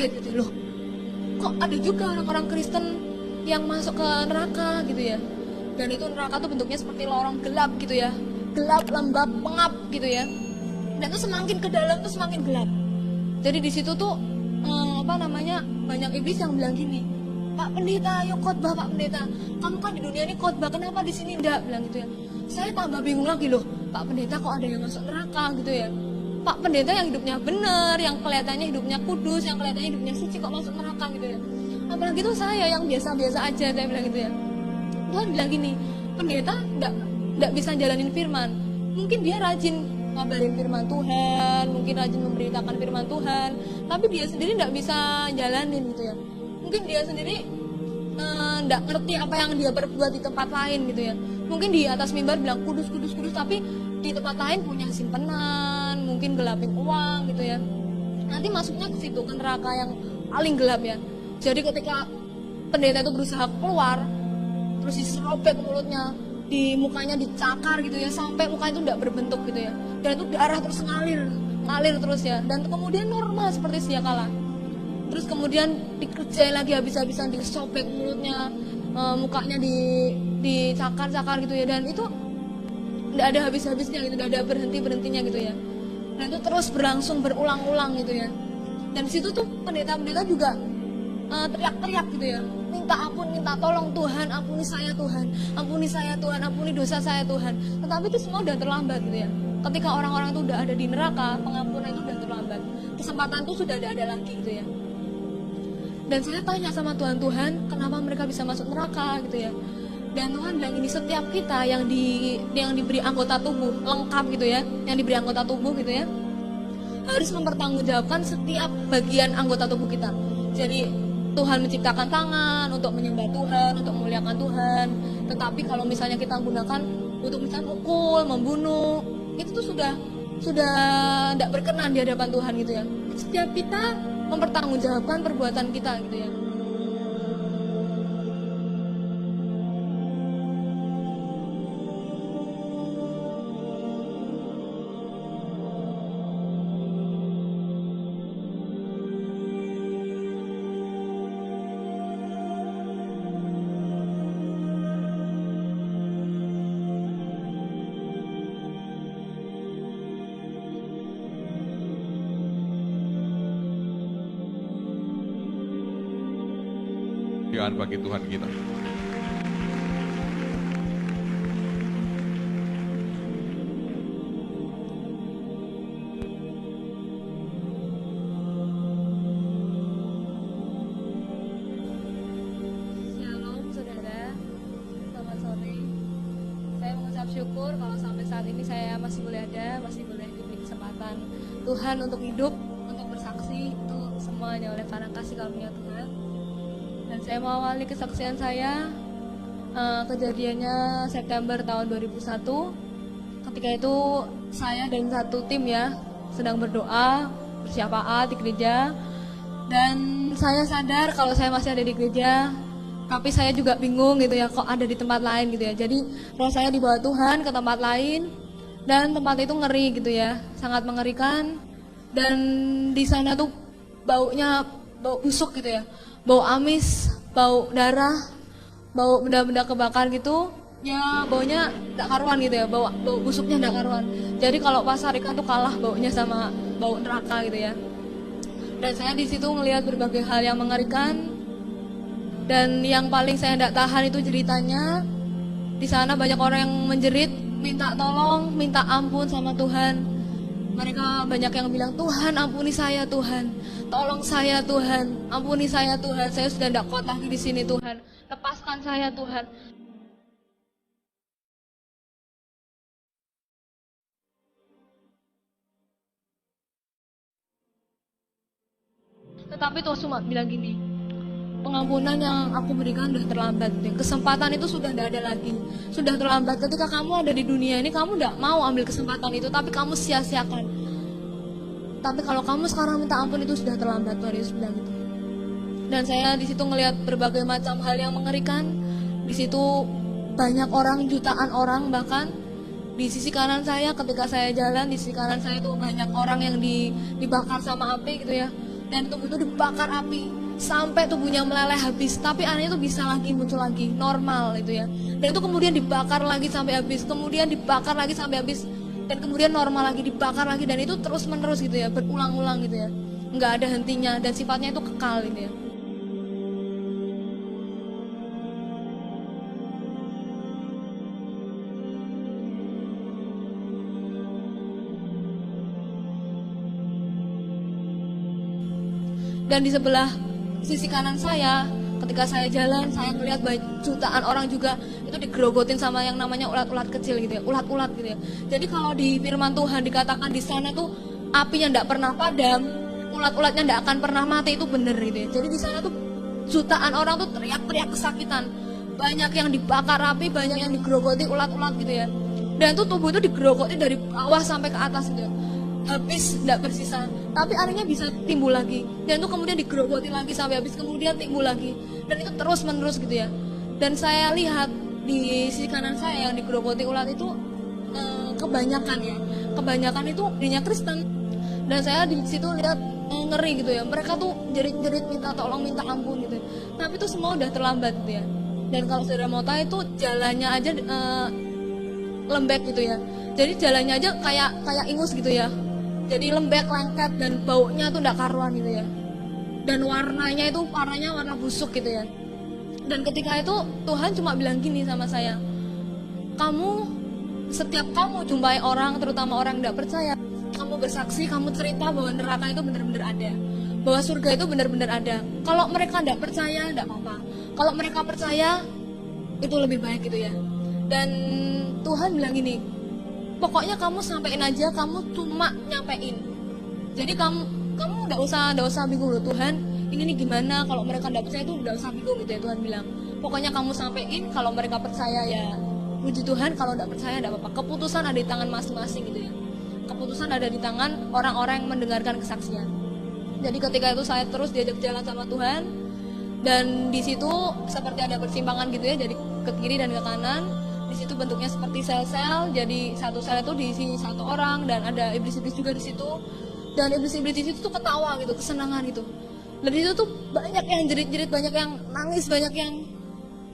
kaget gitu loh. Kok ada juga orang-orang Kristen yang masuk ke neraka gitu ya. Dan itu neraka tuh bentuknya seperti lorong gelap gitu ya. Gelap, lembab, pengap gitu ya. Dan tuh semakin ke dalam tuh semakin gelap. Jadi di situ tuh banyak iblis yang bilang gini, Pak Pendeta, ayo khotbah Pak Pendeta. Kamu kan di dunia ini khotbah, kenapa di sini enggak? Bilang gitu ya. Saya tambah bingung lagi loh, Pak Pendeta kok ada yang masuk neraka gitu ya. Pak Pendeta yang hidupnya benar, yang kelihatannya hidupnya kudus, yang kelihatannya hidupnya suci kok masuk neraka gitu ya. Apalagi tuh saya yang biasa-biasa aja, saya bilang gitu ya. Tuhan bilang gini, pendeta enggak bisa jalanin firman. Mungkin dia rajin ngabarin firman Tuhan, mungkin rajin memberitakan firman Tuhan, tapi dia sendiri enggak bisa jalanin gitu ya. Mungkin dia sendiri enggak ngerti apa yang dia perbuat di tempat lain gitu ya. Mungkin di atas mimbar bilang kudus, tapi di tempat lain punya simpenan, mungkin gelapin uang gitu ya. Nanti masuknya ke situ, ke neraka yang paling gelap ya. Jadi ketika pendeta itu berusaha keluar, terus diserobek mulutnya, di mukanya dicakar gitu ya, sampai mukanya itu tidak berbentuk gitu ya. Dan itu darah terus ngalir terus ya. Dan kemudian normal seperti sedia kala. Terus kemudian dikerjain lagi habis-habisan, disobek mulutnya, mukanya dicakar-cakar gitu ya. Dan itu tidak ada habis-habisnya gitu, tidak ada berhentinya gitu ya. Dan itu terus berlangsung berulang-ulang gitu ya. Dan di situ tuh pendeta-pendeta juga teriak-teriak gitu ya, minta ampun, minta tolong Tuhan, ampuni saya Tuhan, ampuni dosa saya Tuhan. Tetapi itu semua udah terlambat gitu ya. Ketika orang-orang itu udah ada di neraka, pengampunan itu udah terlambat. Kesempatan itu sudah tidak ada lagi gitu ya. Dan saya tanya sama Tuhan, kenapa mereka bisa masuk neraka gitu ya. Dan Tuhan bilang ini, setiap kita yang diberi anggota tubuh lengkap gitu ya, yang diberi anggota tubuh gitu ya, harus mempertanggungjawabkan setiap bagian anggota tubuh kita. Jadi Tuhan menciptakan tangan untuk menyembah Tuhan, untuk memuliakan Tuhan. Tetapi kalau misalnya kita gunakan untuk misalnya mukul, membunuh, itu tuh sudah tidak berkenan di hadapan Tuhan gitu ya. Setiap kita mempertanggungjawabkan perbuatan kita gitu ya. Kemuliaan bagi Tuhan kita. Shalom saudara, selamat sore. Saya mengucap syukur kalau sampai saat ini saya masih boleh ada, masih boleh diberi kesempatan Tuhan untuk hidup, untuk bersaksi, itu semuanya oleh karena kasih karunia Tuhan. Dan saya mau awali kesaksian saya, kejadiannya September tahun 2001. Ketika itu saya dan satu tim ya sedang berdoa bersyafaat di gereja. Dan saya sadar kalau saya masih ada di gereja, tapi saya juga bingung gitu ya, kok ada di tempat lain gitu ya. Jadi roh saya dibawa Tuhan ke tempat lain, dan tempat itu ngeri gitu ya, sangat mengerikan. Dan di sana tuh baunya bau busuk gitu ya, bau amis, bau darah, bau benda-benda kebakar gitu. Ya baunya tidak karuan gitu ya, bau busuknya tidak karuan. Jadi kalau pasar ikan tuh kalah baunya sama bau neraka gitu ya. Dan saya di situ ngelihat berbagai hal yang mengerikan. Dan yang paling saya tidak tahan itu ceritanya, di sana banyak orang yang menjerit, minta tolong, minta ampun sama Tuhan. Mereka banyak yang bilang, Tuhan ampuni saya Tuhan, tolong saya Tuhan, ampuni saya Tuhan, saya sudah tidak kuat lagi di sini Tuhan, lepaskan saya Tuhan. Tetapi Tuhan cuma bilang gini, pengampunan yang aku berikan sudah terlambat. Kesempatan itu sudah tidak ada lagi, sudah terlambat. Ketika kamu ada di dunia ini, kamu tidak mau ambil kesempatan itu, tapi kamu sia-siakan. Tapi kalau kamu sekarang minta ampun, itu sudah terlambat. Tuhan Yesus bilang gitu. Dan saya di situ ngelihat berbagai macam hal yang mengerikan. Di situ banyak orang, jutaan orang bahkan. Di sisi kanan saya ketika saya jalan, di sisi kanan saya itu banyak orang yang dibakar sama api gitu ya. dan tubuh itu dibakar api sampai tubuhnya meleleh habis, tapi anehnya itu bisa lagi muncul lagi normal itu ya. Dan itu kemudian dibakar lagi sampai habis, kemudian dibakar lagi sampai habis, dan kemudian normal lagi, dibakar lagi, dan itu terus menerus gitu ya, berulang-ulang gitu ya, nggak ada hentinya, dan sifatnya itu kekal gitu ya. Dan di sebelah sisi kanan saya, ketika saya jalan, saya melihat jutaan orang juga itu digerogotin sama yang namanya ulat-ulat kecil gitu ya, ulat-ulat gitu ya. Jadi kalau di firman Tuhan dikatakan di sana tuh apinya tidak pernah padam, ulat-ulatnya tidak akan pernah mati, itu benar gitu ya. Jadi di sana tuh jutaan orang tuh teriak-teriak kesakitan, banyak yang dibakar api, banyak yang digerogoti ulat-ulat gitu ya. Dan tuh tubuh itu digerogoti dari bawah sampai ke atas gitu ya. Habis, tidak bersisa, tapi anehnya bisa timbul lagi, dan itu kemudian digerogoti lagi sampai habis, kemudian timbul lagi, dan itu terus menerus gitu ya. Dan saya lihat di sisi kanan saya yang digerogoti ulat itu kebanyakan itu dirinya Kristen, dan saya di situ lihat ngeri gitu ya, mereka tuh jerit-jerit minta tolong, minta ampun gitu ya. Tapi itu semua udah terlambat gitu ya. Dan kalau saudara mau tahu itu jalannya aja lembek gitu ya, jadi jalannya aja kayak ingus gitu ya. Jadi lembek, lengket, dan baunya tuh ndak karuan gitu ya. Dan warnanya warna busuk gitu ya. Dan ketika itu Tuhan cuma bilang gini sama saya, setiap kamu jumpai orang, terutama orang yang ndak percaya, kamu bersaksi, kamu cerita bahwa neraka itu benar-benar ada, bahwa surga itu benar-benar ada. Kalau mereka ndak percaya, ndak apa-apa. Kalau mereka percaya, itu lebih baik gitu ya. Dan Tuhan bilang gini, pokoknya kamu sampein aja, kamu cuma nyampein. Jadi kamu nggak usah bingung loh, Tuhan ini nih gimana, kalau mereka nggak percaya itu nggak usah bingung gitu ya. Tuhan bilang pokoknya kamu sampein, kalau mereka percaya ya puji Tuhan, kalau nggak percaya nggak apa-apa. Keputusan ada di tangan masing-masing gitu ya. Keputusan ada di tangan orang-orang yang mendengarkan kesaksian. Jadi ketika itu saya terus diajak jalan sama Tuhan, dan di situ seperti ada persimpangan gitu ya, jadi ke kiri dan ke kanan. Di situ bentuknya seperti sel-sel, jadi satu sel itu diisi satu orang, dan ada iblis-iblis juga di situ. Dan iblis-iblis di situ tuh ketawa gitu, kesenangan gitu. Dan di situ tuh banyak yang jerit-jerit, banyak yang nangis, banyak yang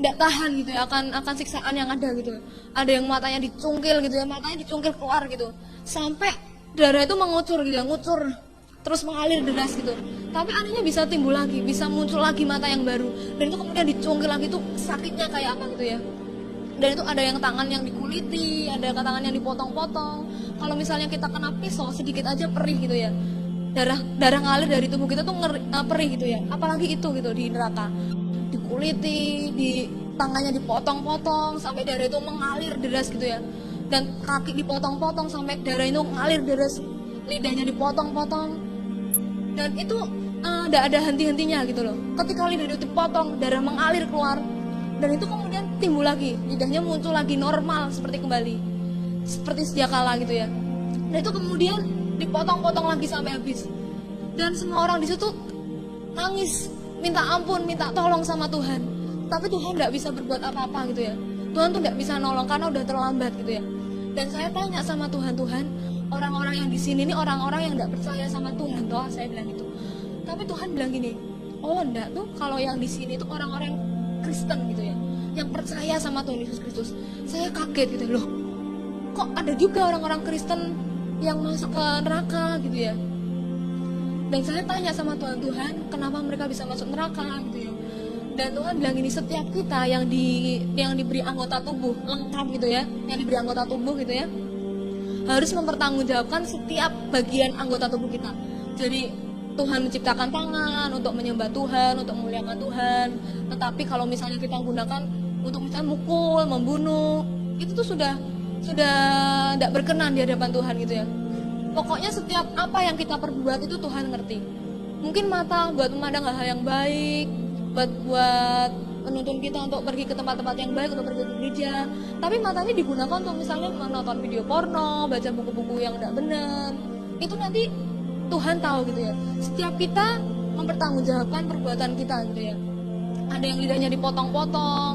tidak tahan gitu ya akan siksaan yang ada gitu. Ada yang matanya dicungkil gitu ya, matanya dicungkil keluar gitu, sampai darah itu mengucur gitu ya, ngucur terus mengalir deras gitu. Tapi anehnya bisa timbul lagi, bisa muncul lagi mata yang baru, dan itu kemudian dicungkil lagi, tuh sakitnya kayak apa gitu ya. Dan itu ada yang tangan yang dikuliti, ada tangan yang dipotong-potong. Kalau misalnya kita kena pisau sedikit aja perih gitu ya, darah ngalir dari tubuh kita tuh perih gitu ya. Apalagi itu gitu di neraka, dikuliti, tangannya dipotong-potong sampai darah itu mengalir deras gitu ya. Dan kaki dipotong-potong sampai darah itu mengalir deras, lidahnya dipotong-potong, dan itu tidak ada henti-hentinya gitu loh. Ketika lidah itu dipotong, darah mengalir keluar, dan itu kemudian timbul lagi, lidahnya muncul lagi normal seperti kembali, seperti sedia kala gitu ya. Dan itu kemudian dipotong-potong lagi sampai habis, dan semua orang di situ nangis, minta ampun, minta tolong sama Tuhan. Tapi Tuhan tidak bisa berbuat apa-apa gitu ya. Tuhan tuh tidak bisa nolong karena udah terlambat gitu ya. Dan saya tanya sama Tuhan, orang-orang yang di sini ini orang-orang yang tidak percaya sama Tuhan toh, saya bilang gitu. Tapi Tuhan bilang gini, oh enggak tuh, kalau yang di sini tuh orang-orang Kristen gitu ya, yang percaya sama Tuhan Yesus Kristus. Saya kaget gitu loh, kok ada juga orang-orang Kristen yang masuk ke neraka gitu ya. Dan saya tanya sama Tuhan, kenapa mereka bisa masuk neraka gitu ya. Dan Tuhan bilang gini, setiap kita yang diberi anggota tubuh lengkap gitu ya, yang diberi anggota tubuh gitu ya, harus mempertanggungjawabkan setiap bagian anggota tubuh kita. Jadi Tuhan menciptakan tangan untuk menyembah Tuhan, untuk memuliakan Tuhan. Tetapi kalau misalnya kita gunakan untuk misalnya mukul, membunuh, itu tuh sudah tidak berkenan di hadapan Tuhan gitu ya. Pokoknya setiap apa yang kita perbuat itu Tuhan ngerti. Mungkin mata buat memandang hal yang baik, buat menuntun kita untuk pergi ke tempat-tempat yang baik, untuk pergi ke gereja. Tapi matanya digunakan untuk misalnya menonton video porno, baca buku-buku yang tidak benar. Itu nanti Tuhan tahu gitu ya. Setiap kita mempertanggungjawabkan perbuatan kita gitu ya. Ada yang lidahnya dipotong-potong,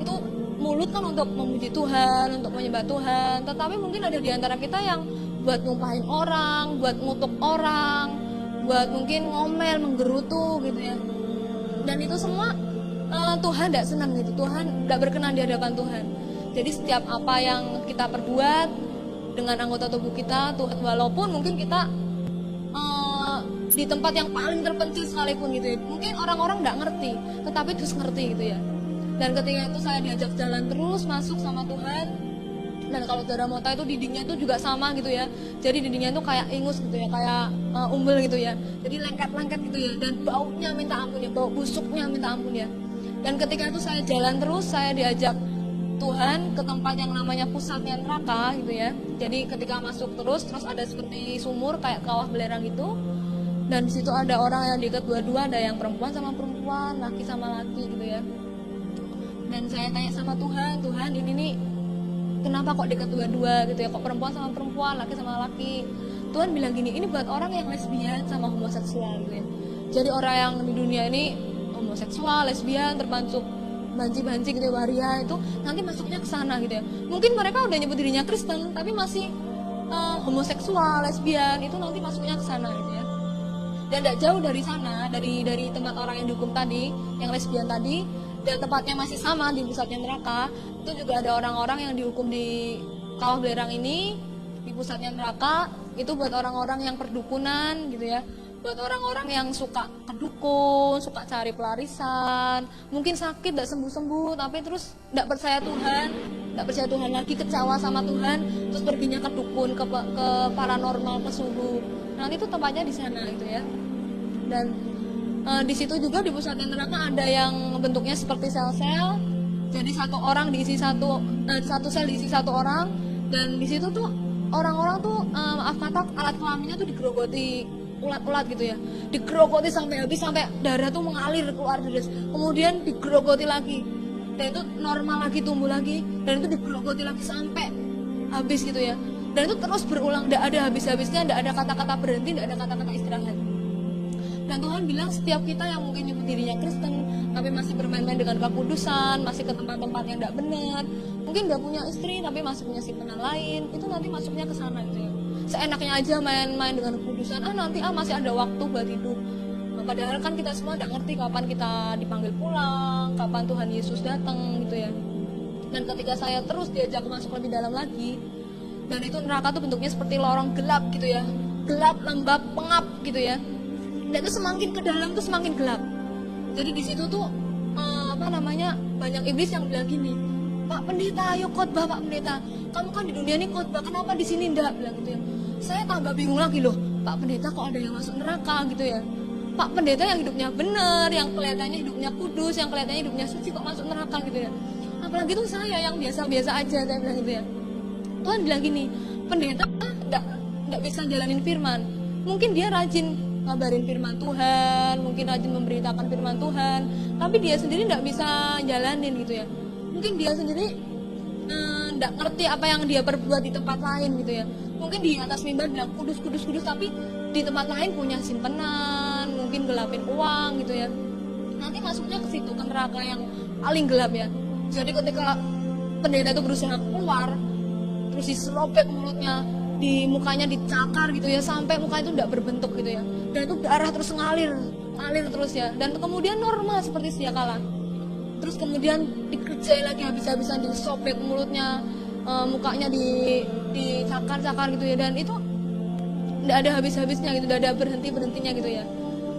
itu mulut kan untuk memuji Tuhan, untuk menyembah Tuhan. Tetapi mungkin ada di antara kita yang buat numpahin orang, buat ngutuk orang, buat mungkin ngomel, menggerutu gitu ya. Dan itu semua Tuhan tidak senang gitu, Tuhan tidak berkenan di hadapan Tuhan. Jadi setiap apa yang kita perbuat dengan anggota tubuh kita, Tuhan, walaupun mungkin kita di tempat yang paling terpencil sekalipun gitu ya, mungkin orang-orang tidak ngerti, tetapi terus ngerti gitu ya. Dan ketika itu saya diajak jalan terus masuk sama Tuhan. Dan kalau Saudara mau tahu itu dindingnya itu juga sama gitu ya. Jadi dindingnya itu kayak ingus gitu ya, kayak umbel gitu ya. Jadi lengket-lengket gitu ya. Dan baunya minta ampun ya, bau busuknya minta ampun ya. Dan ketika itu saya jalan terus, saya diajak Tuhan ke tempat yang namanya pusatnya neraka gitu ya. Jadi ketika masuk terus ada seperti sumur kayak kawah belerang gitu. Dan di situ ada orang yang dekat dua-dua, ada yang perempuan sama perempuan, laki sama laki gitu ya. Dan saya tanya sama Tuhan, Tuhan ini nih kenapa kok dekat dua-dua gitu ya, kok perempuan sama perempuan, laki sama laki. Tuhan bilang gini, ini buat orang yang lesbian sama homoseksual gitu ya. Jadi orang yang di dunia ini homoseksual, lesbian, termasuk banci-banci gitu ya, waria, itu nanti masuknya ke sana gitu ya. Mungkin mereka udah nyebut dirinya Kristen tapi masih homoseksual, lesbian, itu nanti masuknya ke sana gitu ya. Dan tidak jauh dari sana, dari tempat orang yang dihukum tadi, yang lesbian tadi, dan tempatnya masih sama di pusatnya neraka, itu juga ada orang-orang yang dihukum di kawah belerang ini, di pusatnya neraka. Itu buat orang-orang yang perdukunan gitu ya, buat orang-orang yang suka kedukun, suka cari pelarisan, mungkin sakit tidak sembuh-sembuh, tapi terus tidak percaya Tuhan lagi, kecewa sama Tuhan, terus perginya ke dukun, ke paranormal, ke suhu. Nanti itu tempatnya di sana gitu ya. Dan di situ juga di pusatnya neraka ada yang bentuknya seperti sel-sel. Jadi satu orang diisi satu sel diisi satu orang. Dan di situ tuh orang-orang tuh maaf kata alat kelaminnya tuh digerogoti ulat-ulat gitu ya. Digerogoti sampai habis, sampai darah tuh mengalir keluar terus. Kemudian digerogoti lagi. Dan itu normal lagi, tumbuh lagi. Dan itu digerogoti lagi sampai habis gitu ya. Dan itu terus berulang, tidak ada habis-habisnya, tidak ada kata-kata berhenti, tidak ada kata-kata istirahat. Dan Tuhan bilang setiap kita yang mungkin nyebut dirinya Kristen tapi masih bermain-main dengan kekudusan, masih ke tempat-tempat yang tidak benar, mungkin nggak punya istri tapi masih punya simpenan lain, itu nanti masuknya ke sana gitu ya. Seenaknya aja main-main dengan kekudusan, nanti masih ada waktu buat hidup. Nah, padahal kan kita semua tidak ngerti kapan kita dipanggil pulang, kapan Tuhan Yesus datang gitu ya. Dan ketika saya terus diajak masuk lebih dalam lagi, dan itu neraka tuh bentuknya seperti lorong gelap gitu ya, gelap, lembab, pengap gitu ya. Dan itu semakin ke dalam tuh semakin gelap. Jadi di situ tuh banyak iblis yang bilang gini, Pak Pendeta, ayo khotbah Pak Pendeta, kamu kan di dunia ini khotbah, kenapa di sini enggak, bilang gitu ya. Saya tambah bingung lagi loh, Pak Pendeta kok ada yang masuk neraka gitu ya. Pak Pendeta yang hidupnya benar, yang kelihatannya hidupnya kudus, yang kelihatannya hidupnya suci kok masuk neraka gitu ya. Apalagi tuh saya yang biasa-biasa aja, saya bilang gitu ya. Tuhan bilang gini, pendeta enggak bisa jalanin firman. Mungkin dia rajin ngabarin firman Tuhan, mungkin rajin memberitakan firman Tuhan, tapi dia sendiri enggak bisa jalanin gitu ya. Mungkin dia sendiri enggak ngerti apa yang dia perbuat di tempat lain gitu ya. Mungkin di atas mimbar bilang kudus, tapi di tempat lain punya simpenan, mungkin gelapin uang gitu ya. Nanti masuknya ke situ, ke neraka yang paling gelap ya. Jadi ketika pendeta itu berusaha keluar, terus diserobek mulutnya, di mukanya dicakar gitu ya, sampai muka itu tidak berbentuk gitu ya. Dan itu darah terus ngalir terus ya. Dan kemudian normal seperti sedia kala. Terus kemudian dikerjain lagi habis-habisan, disobek mulutnya, mukanya dicakar-cakar gitu ya. Dan itu tidak ada habis-habisnya gitu, tidak ada berhenti-berhentinya gitu ya.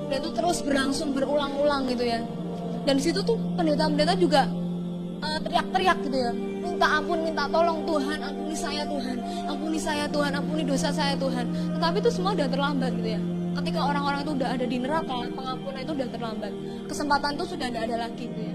Dan itu terus berlangsung berulang-ulang gitu ya. Dan di situ tuh pendeta-pendeta juga teriak-teriak gitu ya, minta ampun, minta tolong, Tuhan ampuni saya Tuhan, ampuni saya Tuhan, ampuni dosa saya Tuhan. Tetapi itu semua udah terlambat gitu ya. Ketika orang-orang itu udah ada di neraka, pengampunan itu udah terlambat, kesempatan itu sudah tidak ada lagi gitu ya.